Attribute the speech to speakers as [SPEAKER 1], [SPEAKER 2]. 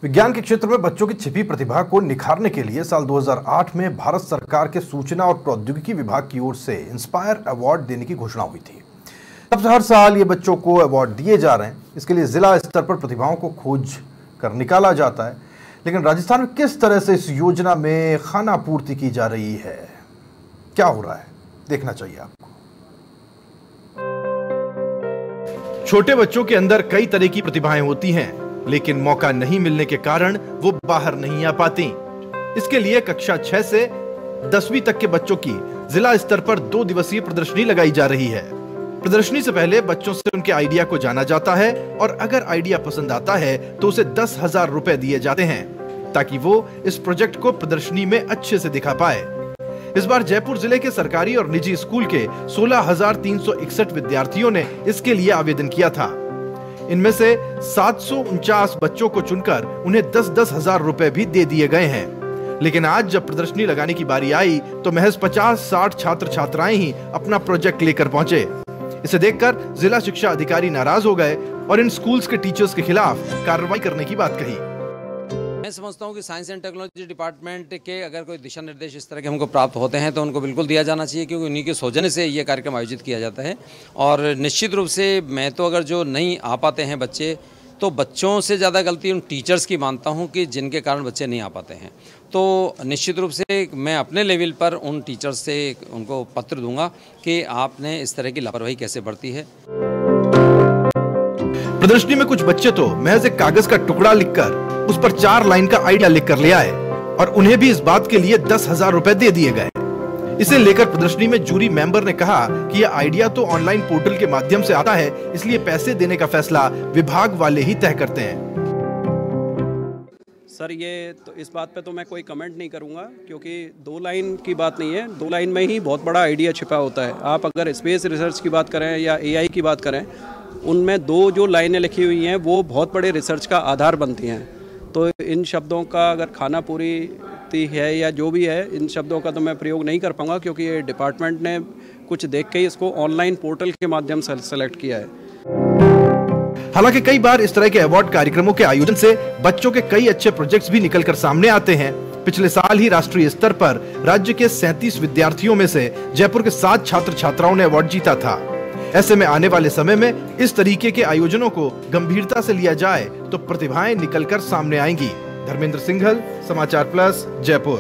[SPEAKER 1] विज्ञान के क्षेत्र में बच्चों की छिपी प्रतिभा को निखारने के लिए साल 2008 में भारत सरकार के सूचना और प्रौद्योगिकी विभाग की ओर से इंस्पायर अवार्ड देने की घोषणा हुई थी। तब से हर साल ये बच्चों को अवार्ड दिए जा रहे हैं। इसके लिए जिला स्तर पर प्रतिभाओं को खोज कर निकाला जाता है। लेकिन राजस्थान में किस तरह से इस योजना में खानापूर्ति की जा रही है, क्या हो रहा है, देखना चाहिए आपको। छोटे बच्चों के अंदर कई तरह की प्रतिभाएं होती हैं, लेकिन मौका नहीं मिलने के कारण वो बाहर नहीं आ पाती। इसके लिए कक्षा 6 से 10वीं तक के बच्चों की जिला स्तर पर 2 दिवसीय प्रदर्शनी लगाई जा रही है। प्रदर्शनी से पहले बच्चों से उनके आइडिया को जाना जाता है और अगर आइडिया पसंद आता है तो उसे 10,000 रुपए दिए जाते हैं ताकि वो इस प्रोजेक्ट को प्रदर्शनी में अच्छे से दिखा पाए। इस बार जयपुर जिले के सरकारी और निजी स्कूल के 16,361 विद्यार्थियों ने इसके लिए आवेदन किया था। इनमें से 749 बच्चों को चुनकर उन्हें 10,000 रुपए भी दे दिए गए हैं। लेकिन आज जब प्रदर्शनी लगाने की बारी आई तो महज 50-60 छात्र छात्राएं ही अपना प्रोजेक्ट लेकर पहुंचे। इसे देखकर जिला शिक्षा अधिकारी नाराज हो गए और इन स्कूल्स के टीचर्स के खिलाफ कार्रवाई करने की बात कही।
[SPEAKER 2] मैं समझता हूं कि साइंस एंड टेक्नोलॉजी डिपार्टमेंट के अगर कोई दिशा निर्देश इस तरह के हमको प्राप्त होते हैं तो उनको बिल्कुल दिया जाना चाहिए, क्योंकि उन्हीं के सौजन्य से ये कार्यक्रम आयोजित किया जाता है। और निश्चित रूप से मैं तो अगर जो नहीं आ पाते हैं बच्चे, तो बच्चों से ज़्यादा गलती उन टीचर्स की मानता हूं कि जिनके कारण बच्चे नहीं आ पाते हैं। तो निश्चित रूप से मैं अपने लेवल पर उन टीचर्स से उनको पत्र दूंगा कि आपने इस तरह की लापरवाही कैसे बरती है।
[SPEAKER 1] प्रदर्शनी में कुछ बच्चे तो महज एक कागज का टुकड़ा लिखकर उस पर 4 लाइन का आइडिया लिखकर ले आए और उन्हें भी इस बात के लिए 10,000 रुपए दे दिए गए। इसे लेकर प्रदर्शनी में जूरी मेंबर ने कहा कि यह आइडिया तो ऑनलाइन पोर्टल के माध्यम से आता है, इसलिए पैसे देने का फैसला विभाग वाले ही तय करते हैं।
[SPEAKER 3] सर, ये तो इस बात पे तो मैं कोई कमेंट नहीं करूंगा, क्योंकि 2 लाइन की बात नहीं है। 2 लाइन में ही बहुत बड़ा आइडिया छिपा होता है। आप अगर स्पेस रिसर्च की बात करें या AI की बात करें, उनमें 2 जो लाइनें लिखी हुई हैं वो बहुत बड़े रिसर्च का आधार बनती हैं। तो इन शब्दों का अगर खाना पूरी है या जो भी है, इन शब्दों का तो मैं प्रयोग नहीं कर पाऊंगा, क्योंकि ये डिपार्टमेंट ने कुछ देख के इसको ऑनलाइन पोर्टल के माध्यम से सेलेक्ट किया है।
[SPEAKER 1] हालांकि कई बार इस तरह के अवार्ड कार्यक्रमों के आयोजन से बच्चों के कई अच्छे प्रोजेक्ट्स भी निकलकर सामने आते हैं। पिछले साल ही राष्ट्रीय स्तर पर राज्य के 37 विद्यार्थियों में से जयपुर के 7 छात्र छात्राओं ने अवार्ड जीता था। ऐसे में आने वाले समय में इस तरीके के आयोजनों को गंभीरता से लिया जाए तो प्रतिभाएं निकलकर सामने आएंगी। धर्मेंद्र सिंघल, समाचार प्लस, जयपुर।